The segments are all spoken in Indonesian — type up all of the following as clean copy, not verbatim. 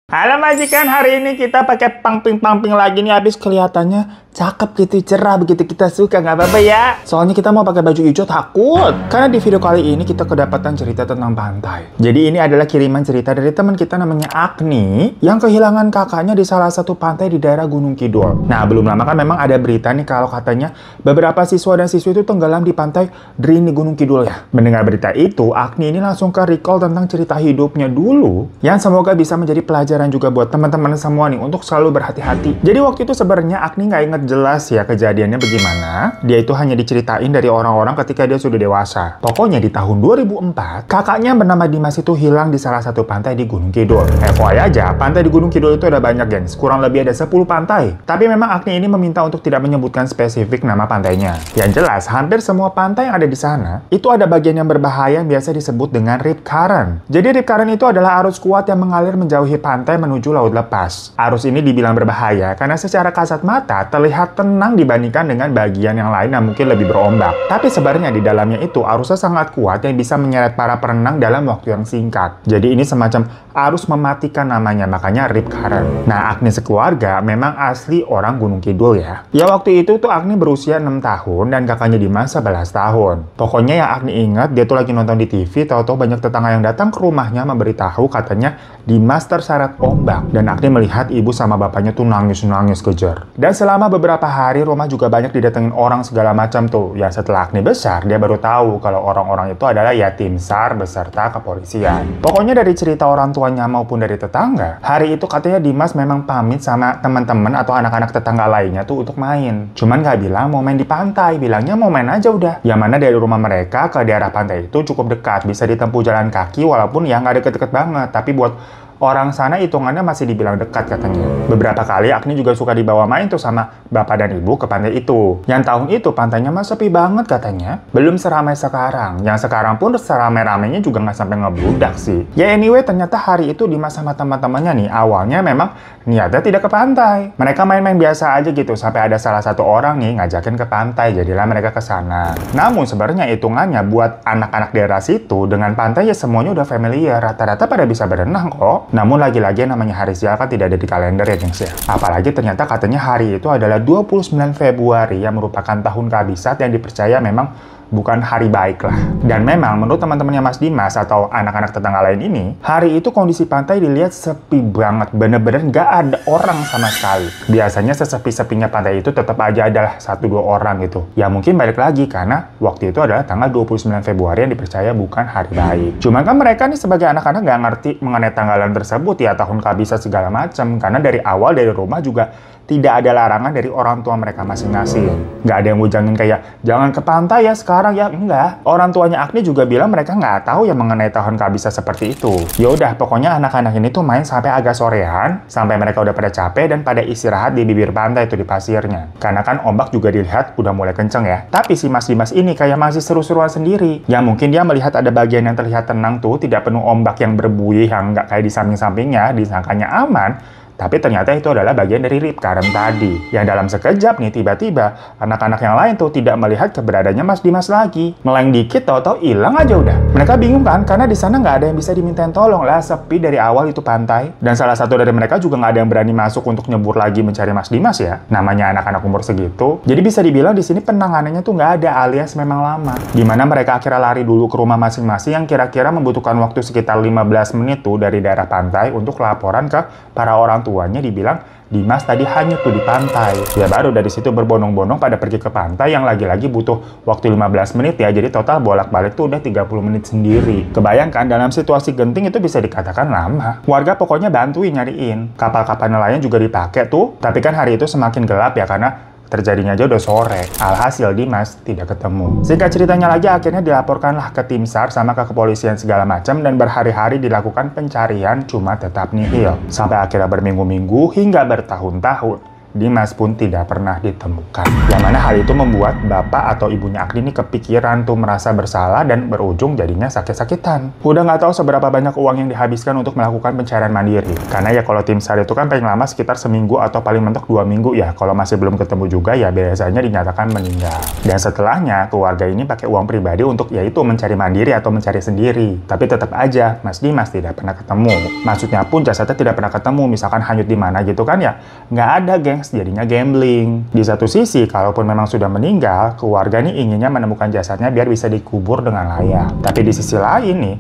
Halo majikan, hari ini kita pakai pamping lagi nih, habis kelihatannya cakep gitu, cerah begitu, kita suka, nggak apa-apa ya. Soalnya kita mau pakai baju hijau takut. Karena di video kali ini kita kedapatan cerita tentang pantai. Jadi ini adalah kiriman cerita dari teman kita namanya Agni yang kehilangan kakaknya di salah satu pantai di daerah Gunung Kidul. Nah, belum lama kan memang ada berita nih kalau katanya beberapa siswa dan siswi itu tenggelam di pantai Drini Gunung Kidul ya. Mendengar berita itu, Agni ini langsung ke recall tentang cerita hidupnya dulu yang semoga bisa menjadi pelajaran juga buat teman-teman semua nih untuk selalu berhati-hati. Jadi waktu itu sebenarnya Agni nggak inget jelas ya kejadiannya bagaimana. Dia itu hanya diceritain dari orang-orang ketika dia sudah dewasa. Pokoknya di tahun 2004, kakaknya bernama Dimas itu hilang di salah satu pantai di Gunung Kidul. FYI aja, pantai di Gunung Kidul itu ada banyak, gengs. Kurang lebih ada 10 pantai. Tapi memang Agni ini meminta untuk tidak menyebutkan spesifik nama pantainya. Yang jelas, hampir semua pantai yang ada di sana, itu ada bagian yang berbahaya yang biasa disebut dengan rip current. Jadi rip current itu adalah arus kuat yang mengalir menjauhi pantai menuju laut lepas. Arus ini dibilang berbahaya karena secara kasat mata terlihat tenang dibandingkan dengan bagian yang lain yang mungkin lebih berombak. Tapi sebenarnya di dalamnya itu arusnya sangat kuat yang bisa menyeret para perenang dalam waktu yang singkat. Jadi ini semacam arus mematikan namanya, makanya rip current. Nah, Agni sekeluarga memang asli orang Gunung Kidul ya. Ya waktu itu tuh Agni berusia 6 tahun dan kakaknya Dimas 11 tahun. Pokoknya yang Agni ingat, dia tuh lagi nonton di TV, tahu-tahu banyak tetangga yang datang ke rumahnya memberitahu katanya Dimas terseret ombak. Dan Agni melihat ibu sama bapaknya tuh nangis-nangis kejar. Dan selama beberapa hari rumah juga banyak didatengin orang segala macam tuh. Ya setelah Agni besar, dia baru tahu kalau orang-orang itu adalah ya tim SAR beserta kepolisian. Pokoknya dari cerita orang tuanya maupun dari tetangga, hari itu katanya Dimas memang pamit sama teman-teman atau anak-anak tetangga lainnya tuh untuk main. Cuman nggak bilang mau main di pantai, bilangnya mau main aja udah. Yang mana dari rumah mereka ke daerah pantai itu cukup dekat, bisa ditempuh jalan kaki walaupun ya nggak deket-deket banget. Tapi buat orang sana hitungannya masih dibilang dekat katanya. Beberapa kali Agni juga suka dibawa main tuh sama bapak dan ibu ke pantai itu. Yang tahun itu pantainya mah sepi banget katanya. Belum seramai sekarang. Yang sekarang pun seramai-ramainya juga nggak sampai ngebludak sih. Ya anyway, ternyata hari itu Dimas sama teman-temannya nih awalnya memang niatnya tidak ke pantai. Mereka main-main biasa aja gitu sampai ada salah satu orang nih ngajakin ke pantai. Jadilah mereka ke sana. Namun sebenarnya hitungannya buat anak-anak daerah situ dengan pantai ya semuanya udah familiar. Rata-rata pada bisa berenang kok. Namun lagi-lagi namanya hari sial kan tidak ada di kalender ya gengs ya. Apalagi ternyata katanya hari itu adalah 29 Februari yang merupakan tahun kabisat yang dipercaya memang bukan hari baik lah. Dan memang menurut teman-temannya Mas Dimas atau anak-anak tetangga lain ini, hari itu kondisi pantai dilihat sepi banget. Bener-bener nggak ada orang sama sekali. Biasanya sesepi-sepinya pantai itu tetap aja adalah 1-2 orang gitu. Ya mungkin balik lagi karena waktu itu adalah tanggal 29 Februari yang dipercaya bukan hari baik. Cuman kan mereka nih sebagai anak-anak nggak ngerti mengenai tanggalan tersebut ya, tahun kabisat segala macam. Karena dari awal dari rumah juga tidak ada larangan dari orang tua mereka masing-masing. Nggak ada yang ngujangin kayak, jangan ke pantai ya sekarang ya, enggak. Orang tuanya Agni juga bilang mereka nggak tahu yang mengenai tahun kabisat seperti itu. Ya udah, pokoknya anak-anak ini tuh main sampai agak sorean, sampai mereka udah pada capek dan pada istirahat di bibir pantai itu di pasirnya. Karena kan ombak juga dilihat udah mulai kenceng ya. Tapi si Mas Dimas ini kayak masih seru-seruan sendiri. Ya mungkin dia melihat ada bagian yang terlihat tenang tuh, tidak penuh ombak yang berbuih yang nggak kayak di samping-sampingnya, disangkanya aman. Tapi ternyata itu adalah bagian dari rip current tadi. Yang dalam sekejap nih, tiba-tiba anak-anak yang lain tuh tidak melihat keberadaannya Mas Dimas lagi. Meleng dikit, tahu-tahu hilang aja udah. Mereka bingung kan, karena di sana nggak ada yang bisa dimintain tolong lah, sepi dari awal itu pantai. Dan salah satu dari mereka juga nggak ada yang berani masuk untuk nyebur lagi mencari Mas Dimas ya. Namanya anak-anak umur segitu. Jadi bisa dibilang di sini penanganannya tuh nggak ada, alias memang lama. Dimana mereka akhirnya lari dulu ke rumah masing-masing yang kira-kira membutuhkan waktu sekitar 15 menit tuh dari daerah pantai untuk laporan ke para orang tuanya, dibilang Dimas tadi hanyut tuh di pantai. Ya baru dari situ berbondong-bondong pada pergi ke pantai yang lagi-lagi butuh waktu 15 menit ya. Jadi total bolak-balik tuh udah 30 menit sendiri. Kebayangkan dalam situasi genting itu bisa dikatakan lama. Warga pokoknya bantuin nyariin. Kapal-kapal nelayan juga dipakai tuh. Tapi kan hari itu semakin gelap ya karena terjadinya aja udah sore. Alhasil Dimas tidak ketemu. Singkat ceritanya lagi akhirnya dilaporkanlah ke tim SAR sama ke kepolisian segala macam dan berhari-hari dilakukan pencarian cuma tetap nihil. Sampai akhirnya berminggu-minggu hingga bertahun-tahun. Dimas pun tidak pernah ditemukan. Yang mana hal itu membuat bapak atau ibunya Agni ini kepikiran tuh merasa bersalah dan berujung jadinya sakit-sakitan. Udah nggak tahu seberapa banyak uang yang dihabiskan untuk melakukan pencarian mandiri. Karena ya kalau tim SAR itu kan paling lama sekitar seminggu atau paling mentok 2 minggu ya. Kalau masih belum ketemu juga ya biasanya dinyatakan meninggal. Dan setelahnya keluarga ini pakai uang pribadi untuk yaitu mencari mandiri atau mencari sendiri. Tapi tetap aja Mas Dimas tidak pernah ketemu. Maksudnya pun jasadnya tidak pernah ketemu, misalkan hanyut di mana gitu kan ya. Nggak ada gengs, jadinya gambling. Di satu sisi, kalaupun memang sudah meninggal, keluarga ini inginnya menemukan jasadnya biar bisa dikubur dengan layak. Tapi di sisi lain nih,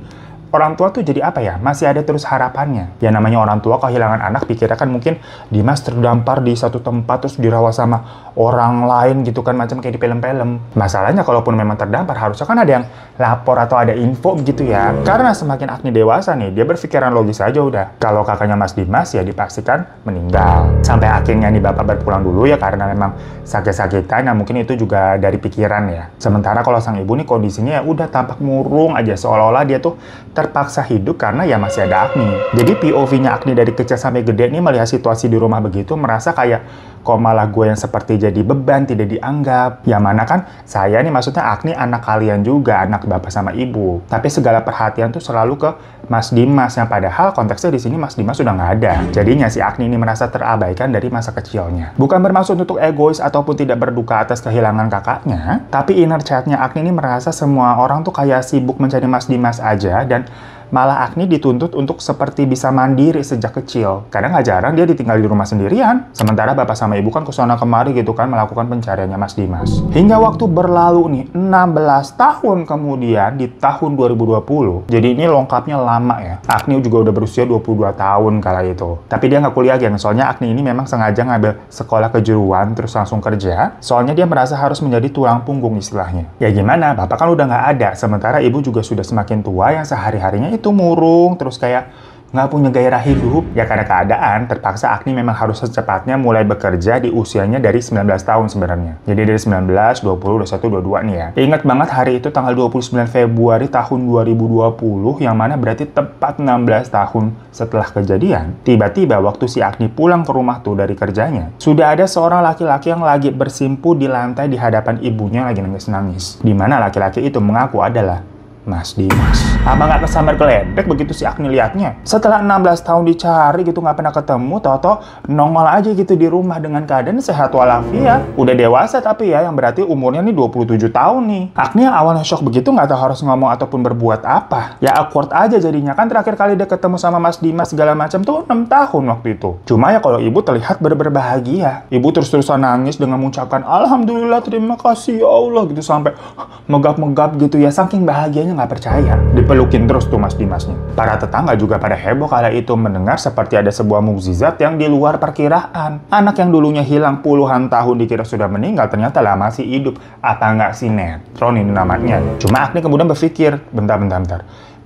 orang tua tuh jadi apa ya? Masih ada terus harapannya. Ya namanya orang tua kehilangan anak, pikirnya kan mungkin Dimas terdampar di satu tempat terus dirawat sama orang lain gitu kan, macam kayak di film-film. Masalahnya kalaupun memang terdampar, harusnya kan ada yang lapor atau ada info gitu ya. Karena semakin Agni dewasa nih, dia berpikiran logis aja udah. Kalau kakaknya Mas Dimas ya dipastikan meninggal. Sampai akhirnya nih bapak berpulang dulu ya karena memang sakit-sakitan, nah mungkin itu juga dari pikiran ya. Sementara kalau sang ibu nih kondisinya ya udah tampak murung aja, seolah-olah dia tuh terpaksa hidup karena ya masih ada Agni. Jadi POV-nya Agni dari kecil sampai gede nih melihat situasi di rumah begitu, merasa kayak kok malah gue yang seperti jadi beban, tidak dianggap. Yang mana kan saya nih maksudnya Agni anak kalian juga, anak bapak sama ibu. Tapi segala perhatian tuh selalu ke Mas Dimas, yang padahal konteksnya di sini Mas Dimas sudah nggak ada. Jadinya si Agni ini merasa terabaikan dari masa kecilnya. Bukan bermaksud untuk egois ataupun tidak berduka atas kehilangan kakaknya, tapi inner child-nya Agni ini merasa semua orang tuh kayak sibuk mencari Mas Dimas aja, dan malah Agni dituntut untuk seperti bisa mandiri sejak kecil. Kadang nggak jarang dia ditinggal di rumah sendirian. Sementara bapak sama ibu kan kesana kemari gitu kan melakukan pencariannya Mas Dimas. Hingga waktu berlalu nih, 16 tahun kemudian di tahun 2020. Jadi ini lengkapnya lama ya. Agni juga udah berusia 22 tahun kala itu. Tapi dia nggak kuliah geng, soalnya Agni ini memang sengaja ngambil sekolah kejuruan terus langsung kerja. Soalnya dia merasa harus menjadi tulang punggung istilahnya. Ya gimana, bapak kan udah nggak ada. Sementara ibu juga sudah semakin tua yang sehari-harinya itu murung, terus kayak nggak punya gairah hidup. Ya karena keadaan, terpaksa Agni memang harus secepatnya mulai bekerja di usianya dari 19 tahun sebenarnya. Jadi dari 19, 20, 21, 22 nih ya. Ingat banget hari itu tanggal 29 Februari tahun 2020, yang mana berarti tepat 16 tahun setelah kejadian. Tiba-tiba waktu si Agni pulang ke rumah tuh dari kerjanya, sudah ada seorang laki-laki yang lagi bersimpuh di lantai di hadapan ibunya lagi nangis-nangis. Dimana laki-laki itu mengaku adalah Mas Dimas. Apa nggak kesambar geledek begitu si Agni liatnya? Setelah 16 tahun dicari gitu nggak pernah ketemu, toto nongol aja gitu di rumah dengan keadaan sehat walafiat. Udah dewasa tapi ya, yang berarti umurnya nih 27 tahun nih. Agni yang awalnya shock begitu nggak tahu harus ngomong ataupun berbuat apa. Ya awkward aja jadinya, kan terakhir kali dia ketemu sama Mas Dimas segala macam tuh 6 tahun waktu itu. Cuma ya kalau ibu terlihat berbahagia. Ibu terus-terusan nangis dengan mengucapkan Alhamdulillah, terima kasih ya Allah gitu, sampai megap-megap gitu ya, saking bahagianya nggak percaya. Dipelukin terus tuh Mas Dimasnya. Para tetangga juga pada heboh kala itu mendengar seperti ada sebuah mukjizat yang di luar perkiraan. Anak yang dulunya hilang puluhan tahun dikira sudah meninggal, ternyata lah masih hidup. Apa nggak sinetron ini namanya? Cuma Agni kemudian berpikir, bentar.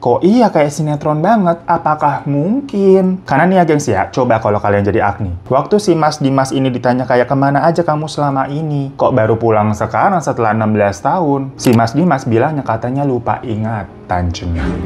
Kok iya kayak sinetron banget? Apakah mungkin? Karena nih ya gengs ya, coba kalau kalian jadi Agni. Waktu si Mas Dimas ini ditanya kayak kemana aja kamu selama ini? Kok baru pulang sekarang setelah 16 tahun? Si Mas Dimas bilangnya katanya lupa ingat.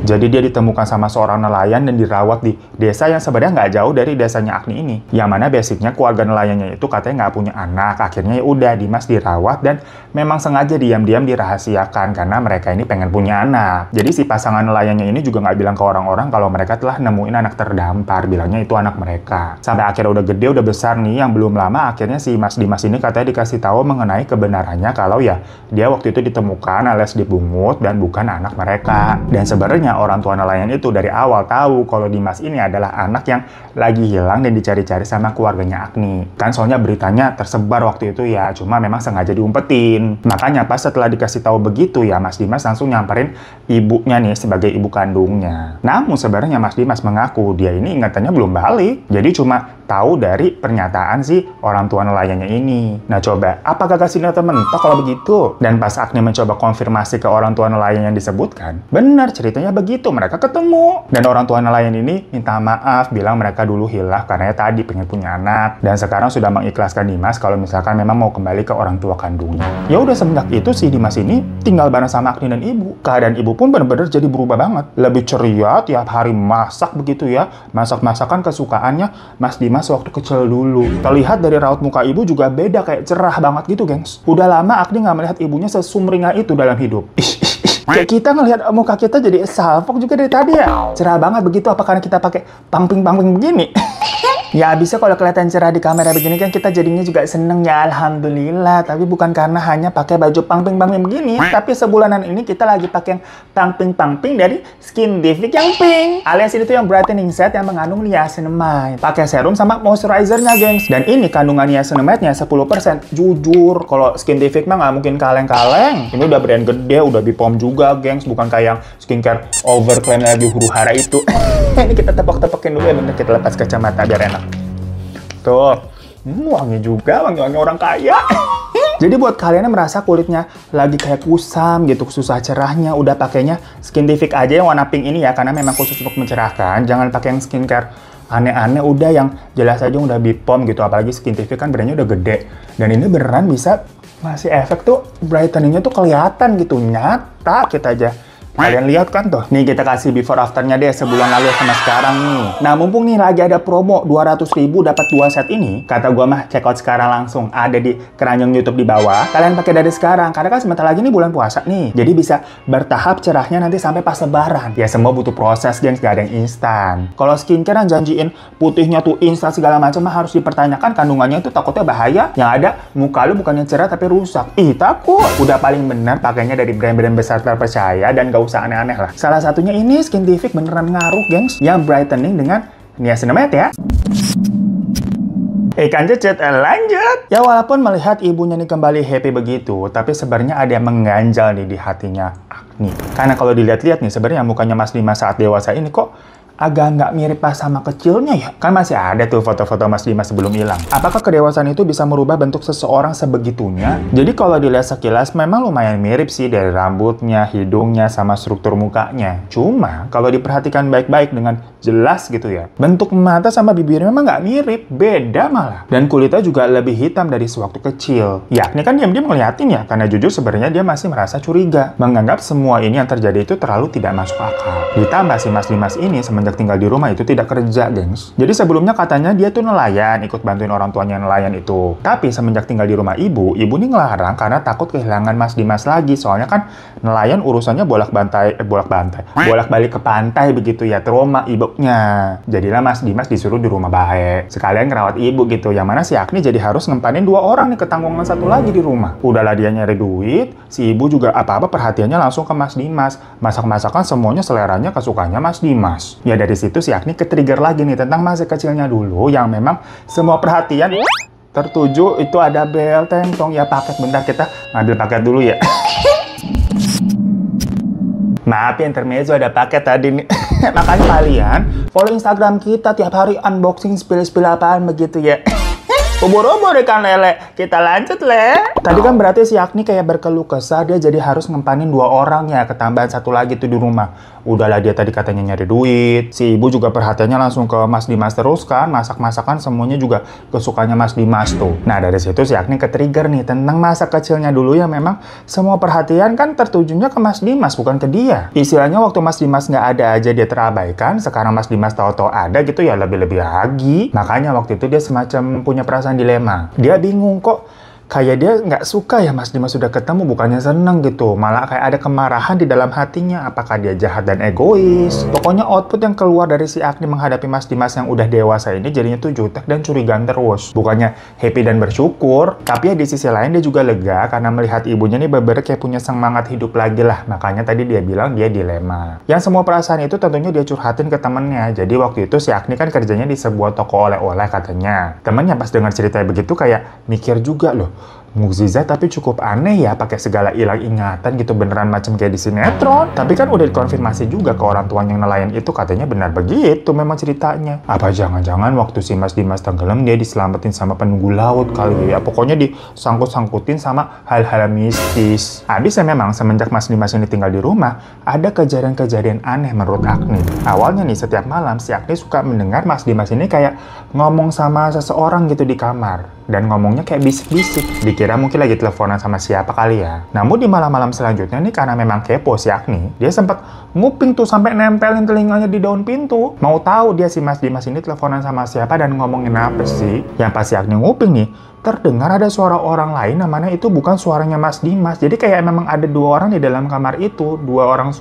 Jadi dia ditemukan sama seorang nelayan dan dirawat di desa yang sebenarnya nggak jauh dari desanya Agni ini. Yang mana basicnya keluarga nelayannya itu katanya nggak punya anak. Akhirnya ya udah Dimas dirawat dan memang sengaja diam-diam dirahasiakan karena mereka ini pengen punya anak. Jadi si pasangan nelayannya ini juga nggak bilang ke orang-orang kalau mereka telah nemuin anak terdampar. Bilangnya itu anak mereka. Sampai akhirnya udah gede, udah besar nih, yang belum lama akhirnya si Mas Dimas ini katanya dikasih tahu mengenai kebenarannya kalau ya dia waktu itu ditemukan alias dibungut dan bukan anak mereka. Dan sebenarnya orang tua nelayan itu dari awal tahu kalau Dimas ini adalah anak yang lagi hilang dan dicari-cari sama keluarganya Agni. Kan soalnya beritanya tersebar waktu itu ya, cuma memang sengaja diumpetin. Makanya pas setelah dikasih tahu begitu ya, Mas Dimas langsung nyamperin ibunya nih sebagai ibu kandungnya. Namun sebenarnya Mas Dimas mengaku dia ini ingatannya belum balik. Jadi cuma tahu dari pernyataan si orang tua nelayannya ini. Nah coba, apakah sinetron mentok kalau begitu? Dan pas Agni mencoba konfirmasi ke orang tua nelayan yang disebutkan, Bener, ceritanya begitu. Mereka ketemu. Dan orang tua nelayan ini minta maaf, bilang mereka dulu hilaf karena ya tadi pengen punya anak. Dan sekarang sudah mengikhlaskan Dimas kalau misalkan memang mau kembali ke orang tua kandungnya. Ya udah semenjak itu si Dimas ini tinggal bareng sama Agni dan ibu. Keadaan ibu pun bener-bener jadi berubah banget. Lebih ceria, tiap hari masak begitu ya. Masak-masakan kesukaannya Mas Dimas waktu kecil dulu. Terlihat dari raut muka ibu juga beda, kayak cerah banget gitu, gengs. Udah lama Agni nggak melihat ibunya sesumringah itu dalam hidup. Kayak kita ngelihat muka kita jadi salfok juga dari tadi ya. Cerah banget begitu, apa karena kita pakai pangping-pangping begini? Ya bisa kalau kelihatan cerah di kamera begini kan kita jadinya juga seneng ya, alhamdulillah. Tapi bukan karena hanya pakai baju pangping-pangping begini. Tapi sebulanan ini kita lagi pakai yang pangping-pangping dari Skintific yang pink. Alias ini tuh yang brightening set yang mengandung niacinamide. Pakai serum sama moisturizer-nya, gengs. Dan ini kandungan niacinamide-nya 10%. Jujur, kalau Skintific mah nggak mungkin kaleng-kaleng. Ini udah brand gede, udah Bipom juga, gengs. Bukan kayak yang skincare overclaim lagi huru-hara itu. Ini kita tepok-tepokin dulu ya, bentar kita lepas kacamata biar enak. Tuh, wangi juga, wangi-wangi orang kaya. Jadi buat kalian yang merasa kulitnya lagi kayak kusam gitu, susah cerahnya, udah pakainya Skintific aja yang warna pink ini ya, karena memang khusus untuk mencerahkan. Jangan pakai yang skincare aneh-aneh, udah yang jelas aja udah Bipom gitu, apalagi Skintific kan brandnya udah gede. Dan ini beneran bisa ngasih efek tuh, brightening-nya tuh kelihatan gitu, nyata kita aja. Kalian lihat kan tuh? Nih kita kasih before afternya deh sebulan lalu sama sekarang nih. Nah mumpung nih lagi ada promo 200.000 dapat 2 set ini, kata gua mah check out sekarang langsung. Ada di keranjang YouTube di bawah. Kalian pakai dari sekarang karena kan sebentar lagi nih bulan puasa nih. Jadi bisa bertahap cerahnya nanti sampai pas lebaran. Ya semua butuh proses, gengs, gak ada yang instan. Kalau skincare yang janjiin putihnya tuh instan segala macam mah harus dipertanyakan kandungannya itu, takutnya bahaya. Yang ada muka lu bukannya cerah tapi rusak. Ih takut. Udah paling benar pakainya dari brand-brand besar terpercaya dan gak usah aneh-aneh lah. Salah satunya ini Skintific beneran ngaruh, gengs, yang brightening dengan niacinamide ya. Ikan cecet, lanjut. Ya walaupun melihat ibunya nih kembali happy begitu, tapi sebenarnya ada yang mengganjal nih di hatinya Agni. Karena kalau dilihat-lihat nih sebenarnya mukanya Mas Dimas saat dewasa ini kok agak nggak mirip pas sama kecilnya ya? Kan masih ada tuh foto-foto Mas Dimas sebelum hilang. Apakah kedewasaan itu bisa merubah bentuk seseorang sebegitunya? Jadi kalau dilihat sekilas memang lumayan mirip sih dari rambutnya, hidungnya, sama struktur mukanya. Cuma kalau diperhatikan baik-baik dengan jelas gitu ya, bentuk mata sama bibirnya memang nggak mirip, beda malah. Dan kulitnya juga lebih hitam dari sewaktu kecil. Ya, ini kan diam-diam ngeliatin ya, karena jujur sebenarnya dia masih merasa curiga. Menganggap semua ini yang terjadi itu terlalu tidak masuk akal. Ditambah si Mas Dimas ini semenjak tinggal di rumah itu tidak kerja, gengs. Jadi sebelumnya katanya dia tuh nelayan, ikut bantuin orang tuanya nelayan itu. Tapi semenjak tinggal di rumah ibu ini ngelarang karena takut kehilangan Mas Dimas lagi. Soalnya kan nelayan urusannya bolak-balik ke pantai begitu ya, trauma ibunya. Jadilah Mas Dimas disuruh di rumah baik. Sekalian ngerawat ibu gitu. Yang mana si Agni jadi harus ngempanin 2 orang nih, ketanggungan 1 lagi di rumah. Udahlah dia nyari duit, si ibu juga apa-apa perhatiannya langsung ke Mas Dimas. Masak-masakan semuanya seleranya kesukaannya Mas Dimas. Ya dari situ si Agni ke-trigger lagi nih tentang masa kecilnya dulu yang memang semua perhatian tertuju itu ada bel, tentong, ya paket. Bentar kita ngambil paket dulu ya. Maaf ya intermezzo, ada paket tadi nih. Makanya kalian follow Instagram kita tiap hari unboxing spill-spill apaan begitu ya. Ubur-ubur ikan lele. Kita lanjut, Le. Tadi kan berarti si Agni kayak berkeluh kesah, dia jadi harus ngempanin 2 orang ya, ketambahan 1 lagi tuh di rumah. Udahlah dia tadi katanya nyari duit. Si ibu juga perhatiannya langsung ke Mas Dimas terus kan, masak-masakan semuanya juga kesukaannya Mas Dimas tuh. Nah dari situ si Agni ke-trigger nih tentang masa kecilnya dulu yang memang semua perhatian kan tertujunya ke Mas Dimas, bukan ke dia. Istilahnya waktu Mas Dimas nggak ada aja dia terabaikan, sekarang Mas Dimas tahu-tahu ada gitu ya lebih-lebih lagi. Makanya waktu itu dia semacam punya perasaan dilema. Dia bingung kok kayak dia nggak suka ya Mas Dimas sudah ketemu, bukannya seneng gitu. Malah kayak ada kemarahan di dalam hatinya. Apakah dia jahat dan egois? Pokoknya output yang keluar dari si Agni menghadapi Mas Dimas yang udah dewasa ini jadinya tuh jutek dan curigaan terus. Bukannya happy dan bersyukur, tapi ya di sisi lain dia juga lega karena melihat ibunya nih bener-bener kayak punya semangat hidup lagi lah. Makanya tadi dia bilang dia dilema. Yang semua perasaan itu tentunya dia curhatin ke temennya. Jadi waktu itu si Agni kan kerjanya di sebuah toko oleh-oleh katanya. Temennya pas dengar ceritanya begitu kayak mikir juga loh. mukjizat tapi cukup aneh ya, pakai segala hilang ingatan gitu, beneran macam kayak di sinetron. Tapi kan udah dikonfirmasi juga ke orang tua yang nelayan itu, katanya benar begitu memang ceritanya. Apa jangan-jangan waktu si Mas Dimas tenggelam dia diselamatin sama penunggu laut kali ya? Pokoknya disangkut-sangkutin sama hal-hal mistis. Habis ya memang semenjak Mas Dimas ini tinggal di rumah, ada kejadian-kejadian aneh menurut Agni. Awalnya nih setiap malam si Agni suka mendengar Mas Dimas ini kayak ngomong sama seseorang gitu di kamar. Dan ngomongnya kayak bisik-bisik. Dikira mungkin lagi teleponan sama siapa kali ya. Namun di malam-malam selanjutnya nih, karena memang kepo si Agni, dia sempat nguping tuh sampai nempelin telinganya di daun pintu. Mau tahu dia si Mas Dimas ini teleponan sama siapa dan ngomongin apa sih. Yang pas si Agni nguping nih, terdengar ada suara orang lain, namanya itu bukan suaranya Mas Dimas. Jadi kayak memang ada dua orang di dalam kamar itu, dua orang dengan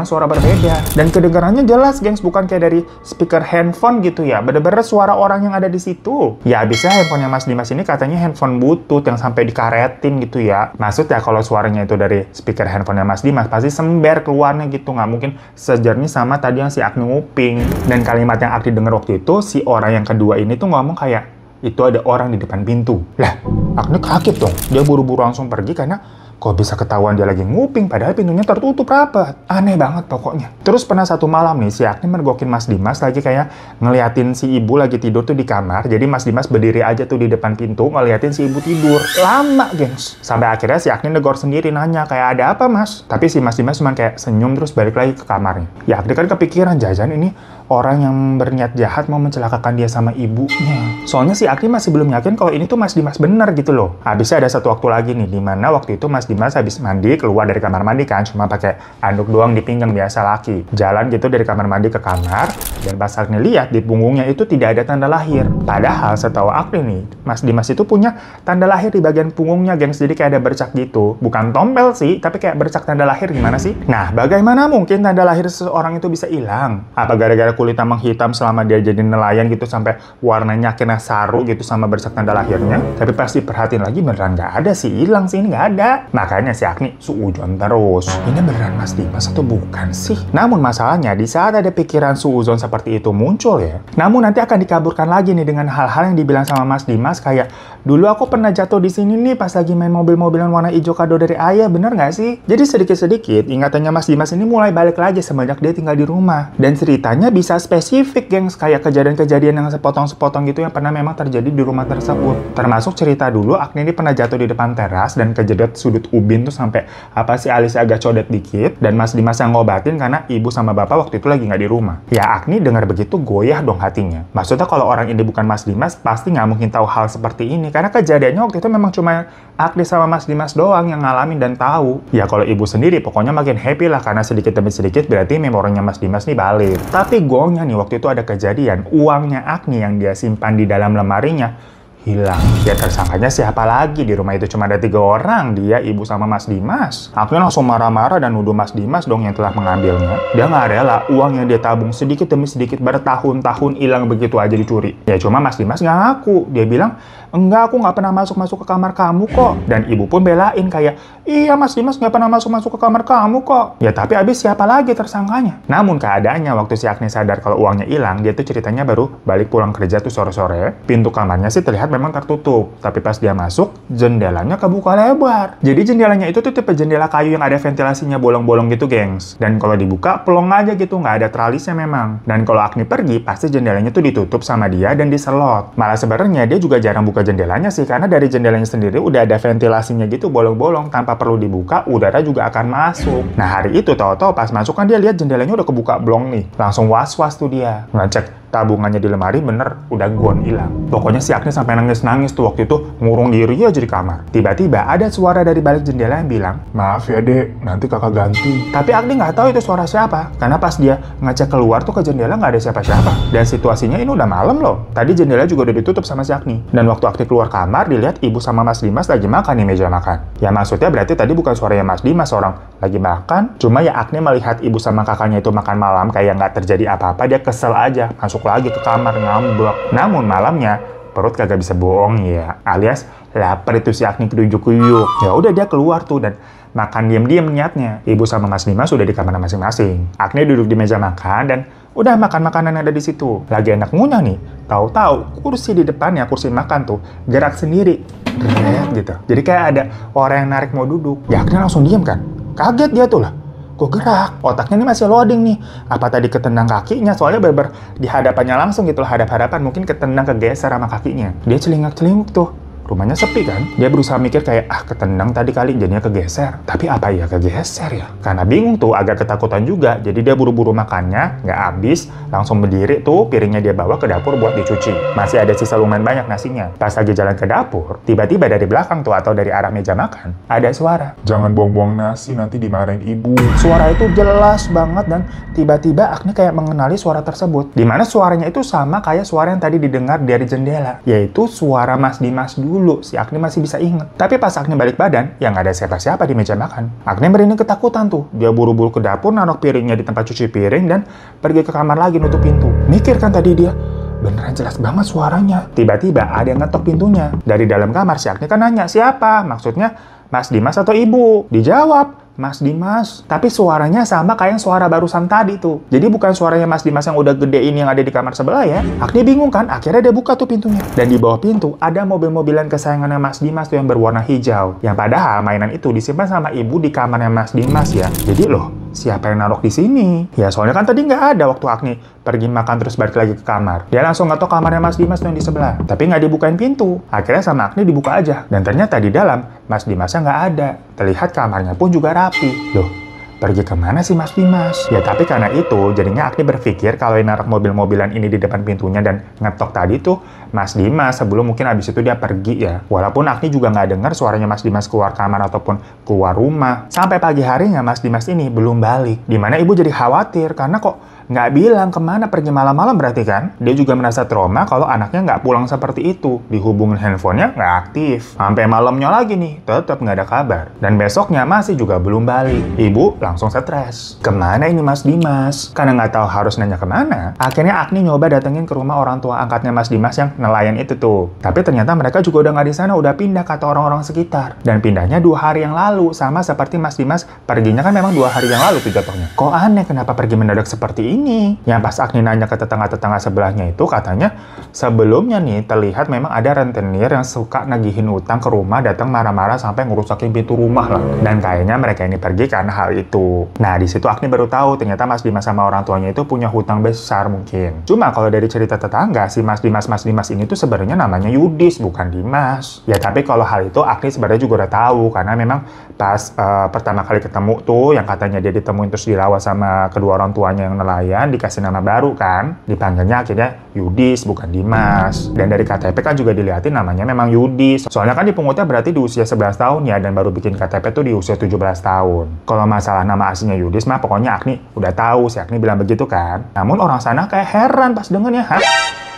suara berbeda. Dan kedengarannya jelas, gengs, bukan kayak dari speaker handphone gitu ya, bener-bener suara orang yang ada di situ. Ya abisnya handphonenya Mas Dimas ini katanya handphone butut yang sampai dikaretin gitu ya. Maksudnya kalau suaranya itu dari speaker handphonenya Mas Dimas, pasti sember keluarnya gitu, nggak mungkin sejernih sama tadi yang si Agni nguping. Dan kalimat yang Agni denger waktu itu, si orang yang kedua ini tuh ngomong kayak, itu ada orang di depan pintu. Lah, Agni kaget dong. Dia buru-buru langsung pergi karena kok bisa ketahuan dia lagi nguping padahal pintunya tertutup rapat. Aneh banget pokoknya. Terus pernah satu malam nih si Agni mergokin Mas Dimas lagi kayak ngeliatin si ibu lagi tidur tuh di kamar. Jadi Mas Dimas berdiri aja tuh di depan pintu ngeliatin si ibu tidur. Lama, gengs. Sampai akhirnya si Agni negor sendiri nanya kayak ada apa Mas? Tapi si Mas Dimas cuma kayak senyum terus balik lagi ke kamarnya. Ya Agni kan kepikiran jajan ini orang yang berniat jahat mau mencelakakan dia sama ibunya. Soalnya si Agni masih belum yakin kalau ini tuh Mas Dimas bener gitu loh. Habisnya ada satu waktu lagi nih, dimana waktu itu Mas Dimas habis mandi, keluar dari kamar mandi kan, cuma pakai anduk doang di pinggang biasa laki. Jalan gitu dari kamar mandi ke kamar, dan pas Agni lihat di punggungnya itu tidak ada tanda lahir. Padahal setahu Agni nih, Mas Dimas itu punya tanda lahir di bagian punggungnya, gengs. Jadi kayak ada bercak gitu. Bukan tompel sih, tapi kayak bercak tanda lahir gimana sih? Nah, bagaimana mungkin tanda lahir seseorang itu bisa hilang? Apa gara-gara kulitnya menghitam selama dia jadi nelayan gitu sampai warnanya kena saru gitu sama bercak tanda lahirnya? Tapi pasti perhatiin lagi beneran nggak ada sih, hilang sih, ini nggak ada. Makanya si Agni suudzon terus. Ini beneran Mas Dimas atau bukan sih? Namun masalahnya di saat ada pikiran suudzon seperti itu muncul ya, namun nanti akan dikaburkan lagi nih dengan hal-hal yang dibilang sama Mas Dimas kayak, dulu aku pernah jatuh di sini nih pas lagi main mobil-mobilan warna hijau kado dari ayah, bener nggak sih? Jadi sedikit-sedikit ingatannya Mas Dimas ini mulai balik lagi semenjak dia tinggal di rumah. Dan ceritanya bisa spesifik, gengs, kayak kejadian-kejadian yang sepotong-sepotong gitu yang pernah memang terjadi di rumah tersebut. Termasuk cerita dulu Agni ini pernah jatuh di depan teras dan kejedot sudut ubin tuh sampai apa sih alisnya agak codet dikit, dan Mas Dimas yang ngobatin karena ibu sama bapak waktu itu lagi nggak di rumah. Ya Agni dengar begitu goyah dong hatinya. Maksudnya kalau orang ini bukan Mas Dimas pasti nggak mungkin tahu hal seperti ini, karena kejadiannya waktu itu memang cuma Agni sama Mas Dimas doang yang ngalamin dan tahu. Ya kalau ibu sendiri pokoknya makin happy lah karena sedikit demi sedikit berarti memorinya Mas Dimas nih balik. Tapi gongnya nih waktu itu ada kejadian uangnya Agni yang dia simpan di dalam lemarinya hilang. Ya tersangkanya siapa lagi? Di rumah itu cuma ada 3 orang, dia, ibu, sama Mas Dimas. Agni langsung marah-marah dan nuduh Mas Dimas dong yang telah mengambilnya. Dia nggak rela uang yang dia tabung sedikit demi sedikit bertahun-tahun hilang begitu aja dicuri. Ya cuma Mas Dimas nggak ngaku. Dia bilang, enggak, aku nggak pernah masuk-masuk ke kamar kamu kok. Dan ibu pun belain kayak, iya Mas Dimas nggak pernah masuk-masuk ke kamar kamu kok. Ya tapi abis siapa lagi tersangkanya? Namun keadaannya waktu si Agni sadar kalau uangnya hilang, dia tuh ceritanya baru balik pulang kerja tuh sore-sore. Pintu kamarnya sih terlihat memang tertutup. Tapi pas dia masuk, jendelanya kebuka lebar. Jadi jendelanya itu tuh tipe jendela kayu yang ada ventilasinya bolong-bolong gitu, gengs. Dan kalau dibuka, pelong aja gitu, nggak ada tralisnya memang. Dan kalau Agni pergi, pasti jendelanya tuh ditutup sama dia dan diselot. Malah sebenarnya dia juga jarang buka jendelanya sih, karena dari jendelanya sendiri udah ada ventilasinya gitu bolong-bolong, tanpa perlu dibuka udara juga akan masuk. Nah hari itu tahu-tahu pas masuk kan dia lihat jendelanya udah kebuka blong nih, langsung was-was tuh dia ngecek tabungannya di lemari, bener udah gone hilang. Pokoknya si Agni sampai nangis-nangis tuh waktu itu, ngurung diri aja di kamar. Tiba-tiba ada suara dari balik jendela yang bilang, maaf ya dek, nanti kakak ganti. Tapi Agni nggak tahu itu suara siapa, karena pas dia ngecek keluar tuh ke jendela nggak ada siapa-siapa. Dan situasinya ini udah malam loh. Tadi jendela juga udah ditutup sama si Agni. Dan waktu Agni keluar kamar, dilihat ibu sama Mas Dimas lagi makan di meja makan. Ya maksudnya berarti tadi bukan suaranya Mas Dimas, orang lagi makan. Cuma ya Agni melihat ibu sama kakaknya itu makan malam kayak nggak terjadi apa-apa, dia kesel aja, masuk lagi ke kamar ngambek. Namun malamnya perut kagak bisa bohong ya, alias lapar itu si Agni kuyuk-kuyuk. Ya udah dia keluar tuh dan makan diam-diam niatnya. Ibu sama Mas Dimas sudah di kamar masing-masing. Agni duduk di meja makan dan Udah makan makanan yang ada di situ. Lagi enak ngunyah nih. Tahu-tahu kursi di depannya, kursi makan tuh gerak sendiri. Deret gitu. Jadi kayak ada orang yang narik mau duduk. Ya akhirnya langsung diem kan. Kaget dia tuh lah. Kok gerak? Otaknya ini masih loading nih. Apa tadi ketendang kakinya? Soalnya bener-bener di hadapannya langsung gitu lah. Hadap-hadapan mungkin ketendang kegeser sama kakinya. Dia celingak-celinguk tuh. Rumahnya sepi kan? Dia berusaha mikir kayak, ketendang tadi kali jadinya kegeser. Tapi apa ya kegeser ya? Karena bingung tuh, agak ketakutan juga. Jadi dia buru-buru makannya, nggak habis, langsung berdiri tuh, piringnya dia bawa ke dapur buat dicuci. Masih ada sisa lumayan banyak nasinya. Pas lagi jalan ke dapur, tiba-tiba dari belakang tuh, atau dari arah meja makan, ada suara. Jangan buang-buang nasi, nanti dimarahin ibu. Suara itu jelas banget dan tiba-tiba Agni kayak mengenali suara tersebut. Dimana suaranya itu sama kayak suara yang tadi didengar dari jendela. Yaitu suara Mas Dimas dulu. Si Agni masih bisa inget. Tapi pas Agni balik badan, ya nggak ada siapa-siapa di meja makan. Agni merinding ketakutan tuh. Dia buru-buru ke dapur, naruh piringnya di tempat cuci piring, dan pergi ke kamar lagi nutup pintu. Mikir kan tadi dia, beneran jelas banget suaranya. Tiba-tiba ada yang ngetok pintunya. Dari dalam kamar si Agni kan nanya, siapa? Maksudnya Mas Dimas atau Ibu? Dijawab, Mas Dimas. Tapi suaranya sama kayak yang suara barusan tadi tuh. Jadi bukan suaranya Mas Dimas yang udah gede ini yang ada di kamar sebelah ya. Agni bingung kan, akhirnya dia buka tuh pintunya. Dan di bawah pintu ada mobil-mobilan kesayangannya Mas Dimas tuh yang berwarna hijau. Yang padahal mainan itu disimpan sama ibu di kamarnya Mas Dimas ya. Jadi loh, siapa yang naruh di sini? Ya soalnya kan tadi nggak ada waktu Agni pergi makan terus balik lagi ke kamar. Dia langsung ngetok kamarnya Mas Dimas tuh yang di sebelah. Tapi nggak dibukain pintu. Akhirnya sama Agni dibuka aja. Dan ternyata di dalam Mas Dimasnya nggak ada. Terlihat kamarnya pun juga rapi. Loh, pergi kemana sih Mas Dimas? Ya tapi karena itu, jadinya Agni berpikir kalau yang naruh mobil-mobilan ini di depan pintunya dan ngetok tadi tuh Mas Dimas, sebelum mungkin abis itu dia pergi ya. Walaupun Agni juga nggak dengar suaranya Mas Dimas keluar kamar ataupun keluar rumah. Sampai pagi harinya Mas Dimas ini belum balik. Dimana ibu jadi khawatir karena kok nggak bilang kemana pergi malam-malam berarti kan? Dia juga merasa trauma kalau anaknya nggak pulang seperti itu. Dihubungin handphonenya nggak aktif. Sampai malamnya lagi nih, tetap nggak ada kabar. Dan besoknya masih juga belum balik. Ibu langsung stres. Kemana ini Mas Dimas? Karena nggak tahu harus nanya kemana, akhirnya Agni nyoba datengin ke rumah orang tua angkatnya Mas Dimas yang nelayan itu tuh. Tapi ternyata mereka juga udah nggak di sana, udah pindah kata orang-orang sekitar. Dan pindahnya 2 hari yang lalu, sama seperti Mas Dimas perginya kan memang 2 hari yang lalu tuh jatuhnya. Kok aneh kenapa pergi mendadak seperti ini? Yang pas Agni nanya ke tetangga-tetangga sebelahnya itu katanya sebelumnya nih terlihat memang ada rentenir yang suka nagihin utang ke rumah, datang marah-marah sampai ngerusakin pintu rumah lah. Dan kayaknya mereka ini pergi karena hal itu. Nah di situ Agni baru tahu ternyata Mas Dimas sama orang tuanya itu punya hutang besar mungkin. Cuma kalau dari cerita tetangga si Mas Dimas ini tuh sebenarnya namanya Yudis bukan Dimas. Ya tapi kalau hal itu Agni sebenarnya juga udah tahu karena memang pas pertama kali ketemu tuh yang katanya dia ditemuin terus dirawat sama kedua orang tuanya yang nelayan, dikasih nama baru kan, dipanggilnya akhirnya Yudis bukan Dimas. Dan dari KTP kan juga dilihatin namanya memang Yudis. Soalnya kan dipungutnya berarti di usia 11 tahun ya, dan baru bikin KTP tuh di usia 17 tahun. Kalau masalah nama aslinya Yudis mah pokoknya Agni udah tahu, si Agni bilang begitu kan. Namun orang sana kayak heran pas dengernya, hah?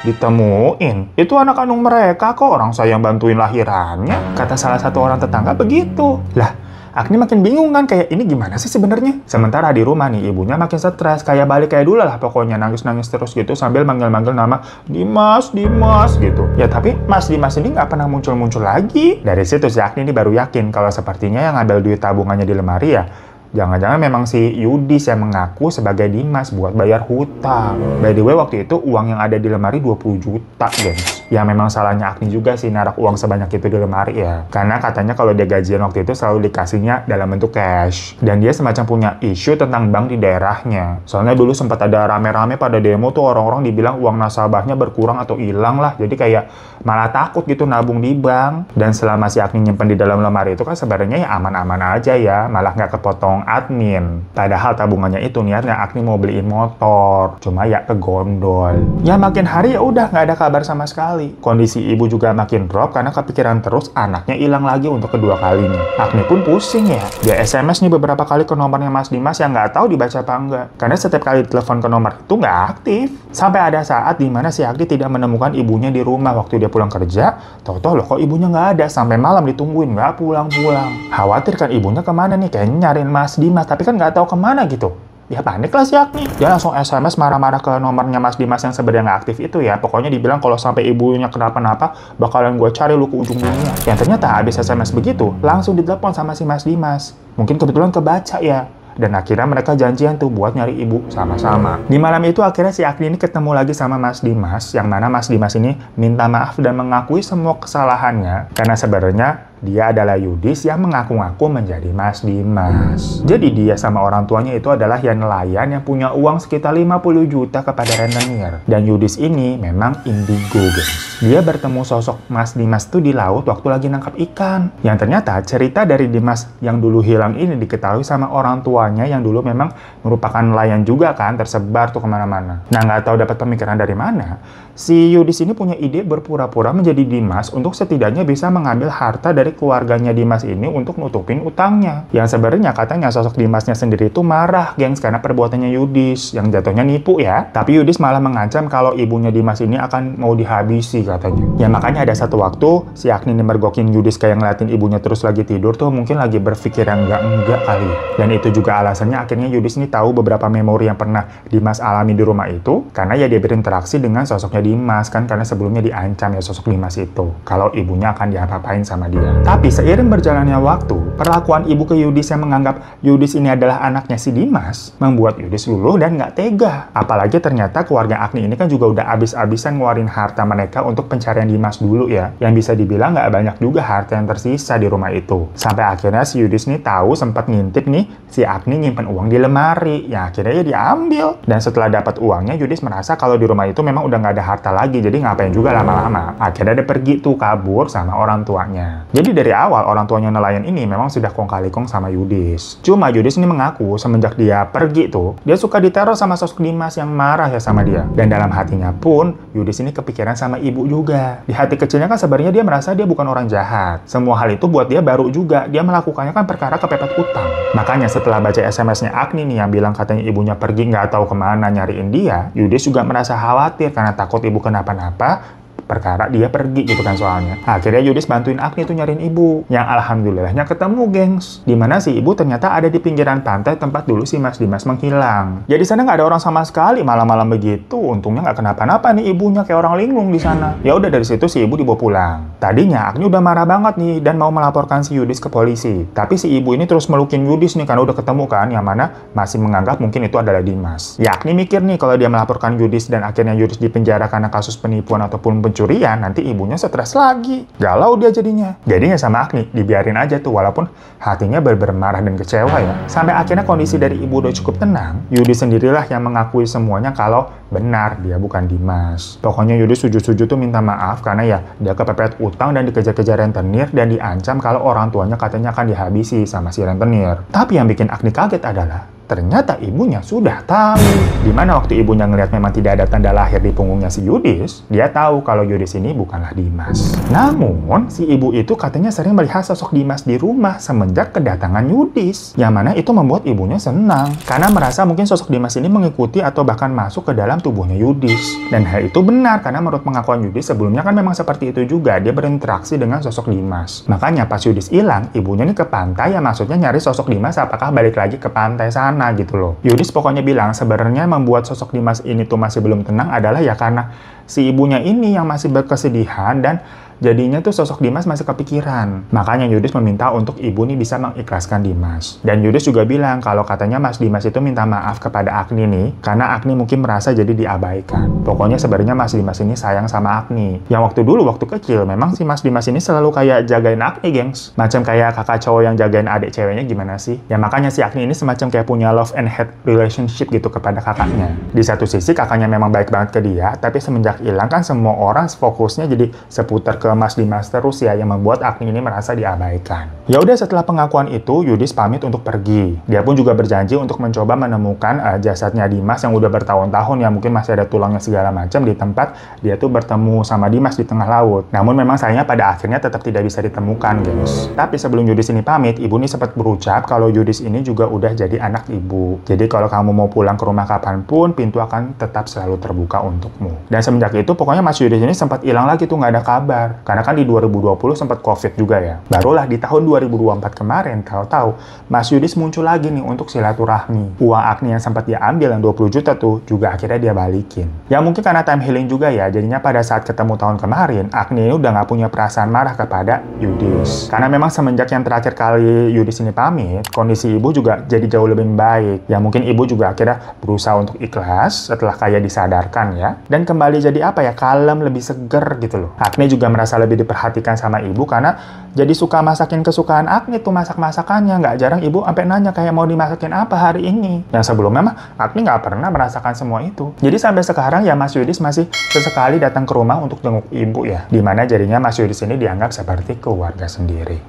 Ditemuin? Itu anak kandung mereka kok, orang saya yang bantuin lahirannya. Kata salah satu orang tetangga begitu. Lah, Agni makin bingung kan, kayak ini gimana sih sebenarnya? Sementara di rumah nih ibunya makin stres, kayak balik kayak dulu lah pokoknya, nangis-nangis terus gitu sambil manggil-manggil nama Dimas, Dimas gitu. Ya tapi Mas Dimas ini nggak pernah muncul-muncul lagi. Dari situ si Agni ini baru yakin kalau sepertinya yang ngambil duit tabungannya di lemari ya jangan-jangan memang si Yudis yang mengaku sebagai Dimas buat bayar hutang. By the way, waktu itu uang yang ada di lemari 20 juta, gengs. Ya memang salahnya Agni juga sih naruh uang sebanyak itu di lemari ya. Karena katanya kalau dia gajian waktu itu selalu dikasihnya dalam bentuk cash. Dan dia semacam punya isu tentang bank di daerahnya. Soalnya dulu sempat ada rame-rame pada demo tuh orang-orang dibilang uang nasabahnya berkurang atau hilang lah. Jadi kayak malah takut gitu nabung di bank. Dan selama si Agni nyimpen di dalam lemari itu kan sebenarnya ya aman-aman aja ya. Malah nggak kepotong admin. Padahal tabungannya itu niatnya Agni mau beliin motor. Cuma ya kegondol. Ya makin hari ya udah nggak ada kabar sama sekali. Kondisi ibu juga makin drop karena kepikiran terus anaknya hilang lagi untuk kedua kalinya. Agni pun pusing ya. Dia SMS nih beberapa kali ke nomornya Mas Dimas yang nggak tahu dibaca apa enggak. Karena setiap kali telepon ke nomor itu nggak aktif. Sampai ada saat dimana si Agni tidak menemukan ibunya di rumah waktu dia pulang kerja. Tahu-tahu loh kok ibunya nggak ada. Sampai malam ditungguin nggak pulang-pulang. Khawatir kan ibunya kemana nih? Kayaknya nyariin Mas Dimas tapi kan nggak tahu kemana gitu. Ya panik lah si Agni. Dia langsung SMS marah-marah ke nomornya Mas Dimas yang sebenarnya nggak aktif itu ya. Pokoknya dibilang kalau sampai ibunya kenapa-napa, bakalan gue cari lu ke ujung dunia. Yang ternyata habis SMS begitu, langsung ditelepon sama si Mas Dimas. Mungkin kebetulan kebaca ya. Dan akhirnya mereka janjian tuh buat nyari ibu sama-sama. Di malam itu akhirnya si Agni ini ketemu lagi sama Mas Dimas, yang mana Mas Dimas ini minta maaf dan mengakui semua kesalahannya. Karena sebenarnya dia adalah Yudis yang mengaku-ngaku menjadi Mas Dimas. Jadi dia sama orang tuanya itu adalah yang nelayan yang punya uang sekitar 50 juta kepada rentenir. Dan Yudis ini memang indigo, guys. Dia bertemu sosok Mas Dimas tuh di laut waktu lagi nangkap ikan. Yang ternyata cerita dari Dimas yang dulu hilang ini diketahui sama orang tuanya yang dulu memang merupakan nelayan juga kan, tersebar tuh kemana-mana. Nah, nggak tahu dapat pemikiran dari mana, si Yudis ini punya ide berpura-pura menjadi Dimas untuk setidaknya bisa mengambil harta dari keluarganya Dimas ini untuk nutupin utangnya. Yang sebenarnya katanya sosok Dimasnya sendiri itu marah, gengs, karena perbuatannya Yudis yang jatuhnya nipu ya. Tapi Yudis malah mengancam kalau ibunya Dimas ini akan mau dihabisi katanya. Ya makanya ada satu waktu si Agni ini mergokin Yudis kayak ngeliatin ibunya terus lagi tidur tuh, mungkin lagi berpikir yang enggak kali. Dan itu juga alasannya akhirnya Yudis ini tahu beberapa memori yang pernah Dimas alami di rumah itu, karena ya dia berinteraksi dengan sosoknya Dimas kan, karena sebelumnya diancam ya sosok Dimas itu kalau ibunya akan diapa-apain sama dia. Tapi seiring berjalannya waktu, perlakuan ibu ke Yudis yang menganggap Yudis ini adalah anaknya si Dimas membuat Yudis luluh dan nggak tega. Apalagi ternyata keluarga Agni ini kan juga udah abis-abisan ngeluarin harta mereka untuk pencarian Dimas dulu ya, yang bisa dibilang nggak banyak juga harta yang tersisa di rumah itu. Sampai akhirnya si Yudis nih tahu sempat ngintip nih si Agni nyimpen uang di lemari, yang akhirnya ya diambil. Dan setelah dapat uangnya, Yudis merasa kalau di rumah itu memang udah nggak ada harta lagi, jadi ngapain juga lama-lama. Akhirnya dia pergi tuh kabur sama orang tuanya. Jadi dari awal orang tuanya nelayan ini memang sudah kong kali kong sama Yudis. Cuma Yudis ini mengaku semenjak dia pergi tuh, dia suka diteror sama sosok Dimas yang marah ya sama dia. Dan dalam hatinya pun, Yudis ini kepikiran sama ibu juga. Di hati kecilnya kan sebenarnya dia merasa dia bukan orang jahat. Semua hal itu buat dia baru juga. Dia melakukannya kan perkara kepepet utang. Makanya setelah baca SMS-nya Agni nih yang bilang katanya ibunya pergi nggak tahu kemana nyariin dia, Yudis juga merasa khawatir karena takut ibu kenapa-napa perkara dia pergi gitu kan soalnya. Akhirnya Yudis bantuin Agni tuh nyariin ibu. Yang alhamdulillahnya ketemu, gengs. Dimana si ibu ternyata ada di pinggiran pantai tempat dulu si Mas Dimas menghilang. Ya di sana nggak ada orang sama sekali malam-malam begitu. Untungnya nggak kenapa-napa nih ibunya, kayak orang linglung di sana. Ya udah dari situ si ibu dibawa pulang. Tadinya Agni udah marah banget nih dan mau melaporkan si Yudis ke polisi. Tapi si ibu ini terus melukin Yudis nih karena udah ketemu kan, yang mana masih menganggap mungkin itu adalah Dimas. Ya Agni mikir nih kalau dia melaporkan Yudis dan akhirnya Yudis dipenjara karena kasus penipuan ataupun pencurian, nanti ibunya stres lagi. Galau dia jadinya. Jadinya sama Agni, dibiarin aja tuh walaupun hatinya bermarah dan kecewa ya. Sampai akhirnya kondisi dari ibu udah cukup tenang, Yudis sendirilah yang mengakui semuanya kalau benar dia bukan Dimas. Pokoknya Yudis sujud-sujud tuh minta maaf karena ya dia kepepet utang dan dikejar-kejar rentenir dan diancam kalau orang tuanya katanya akan dihabisi sama si rentenir. Tapi yang bikin Agni kaget adalah ternyata ibunya sudah tahu. Dimana waktu ibunya ngelihat memang tidak ada tanda lahir di punggungnya si Yudis, dia tahu kalau Yudis ini bukanlah Dimas. Namun, si ibu itu katanya sering melihat sosok Dimas di rumah semenjak kedatangan Yudis. Yang mana itu membuat ibunya senang. Karena merasa mungkin sosok Dimas ini mengikuti atau bahkan masuk ke dalam tubuhnya Yudis. Dan hal itu benar karena menurut pengakuan Yudis sebelumnya kan memang seperti itu juga. Dia berinteraksi dengan sosok Dimas. Makanya pas Yudis hilang, ibunya ini ke pantai ya, maksudnya nyari sosok Dimas apakah balik lagi ke pantai sana gitu loh. Yudis pokoknya bilang sebenarnya membuat sosok Dimas ini tuh masih belum tenang adalah ya karena si ibunya ini yang masih berkesedihan dan jadinya tuh sosok Dimas masih kepikiran. Makanya Yudis meminta untuk ibu nih bisa mengikhlaskan Dimas. Dan Yudis juga bilang kalau katanya Mas Dimas itu minta maaf kepada Agni nih, karena Agni mungkin merasa jadi diabaikan. Pokoknya sebenarnya Mas Dimas ini sayang sama Agni. Yang waktu dulu, waktu kecil, memang si Mas Dimas ini selalu kayak jagain Agni, gengs. Macam kayak kakak cowok yang jagain adik ceweknya gimana sih? Ya makanya si Agni ini semacam kayak punya love and hate relationship gitu kepada kakaknya. Di satu sisi kakaknya memang baik banget ke dia, tapi semenjak hilang kan semua orang fokusnya jadi seputar ke Mas Dimas terus ya, yang membuat Agni ini merasa diabaikan. Ya udah setelah pengakuan itu, Yudis pamit untuk pergi. Dia pun juga berjanji untuk mencoba menemukan jasadnya Dimas yang udah bertahun-tahun ya, mungkin masih ada tulangnya segala macam di tempat dia tuh bertemu sama Dimas di tengah laut. Namun memang sayangnya pada akhirnya tetap tidak bisa ditemukan, gengs. Tapi sebelum Yudis ini pamit, ibu ini sempat berucap kalau Yudis ini juga udah jadi anak ibu. Jadi kalau kamu mau pulang ke rumah kapanpun, pintu akan tetap selalu terbuka untukmu. Dan semenjak itu pokoknya Mas Yudis ini sempat hilang lagi tuh, nggak ada kabar. juga. Karena kan di 2020 sempat COVID juga ya. Barulah di tahun 2024 kemarin, tahu-tahu Mas Yudis muncul lagi nih untuk silaturahmi. Uang Agni yang sempat dia ambil yang 20 juta tuh juga akhirnya dia balikin. Ya mungkin karena time healing juga ya, jadinya pada saat ketemu tahun kemarin, Agni ini udah nggak punya perasaan marah kepada Yudis. Karena memang semenjak yang terakhir kali Yudis ini pamit, kondisi ibu juga jadi jauh lebih baik. Ya mungkin ibu juga akhirnya berusaha untuk ikhlas setelah kayak disadarkan ya. Dan kembali jadi apa ya, kalem, lebih seger gitu loh. Agni juga merasa lebih diperhatikan sama ibu karena jadi suka masakin kesukaan Agni tuh masak-masakannya. Nggak jarang ibu sampai nanya kayak mau dimasakin apa hari ini. Yang sebelumnya mah Agni nggak pernah merasakan semua itu. Jadi sampai sekarang ya Mas Yudis masih sesekali datang ke rumah untuk jenguk ibu ya. Dimana jadinya Mas Yudis ini dianggap seperti keluarga sendiri.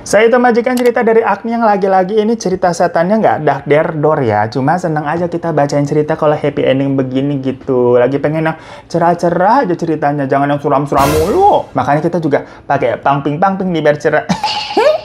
Saya itu majikan cerita dari Agni yang lagi-lagi ini cerita setannya nggak dak-der-dor ya. Cuma seneng aja kita bacain cerita kalau happy ending begini gitu. Lagi pengen yang cerah-cerah aja ceritanya. Jangan yang suram-suram mulu. Makanya kita juga pakai pang-ping-pang-ping nih biar cerah.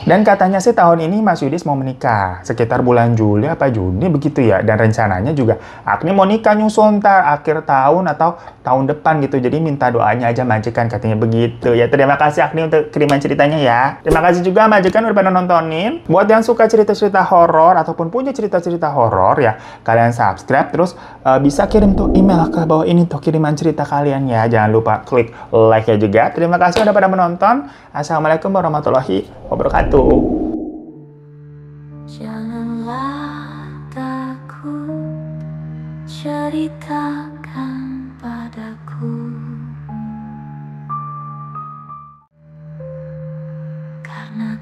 Dan katanya sih tahun ini Mas Yudis mau menikah. Sekitar bulan Juli apa Juni begitu ya. Dan rencananya juga Agni mau nikah nyusul ntar akhir tahun atau tahun depan gitu. Jadi minta doanya aja majikan katanya begitu ya. Terima kasih Agni untuk kiriman ceritanya ya. Terima kasih juga majikan udah pada nontonin. Buat yang suka cerita-cerita horor ataupun punya cerita-cerita horor ya, kalian subscribe terus bisa kirim tuh email ke bawah ini tuh kiriman cerita kalian ya. Jangan lupa klik like ya juga. Terima kasih udah pada menonton. Assalamualaikum warahmatullahi wabarakatuh. Janganlah takut, ceritakan padaku, karena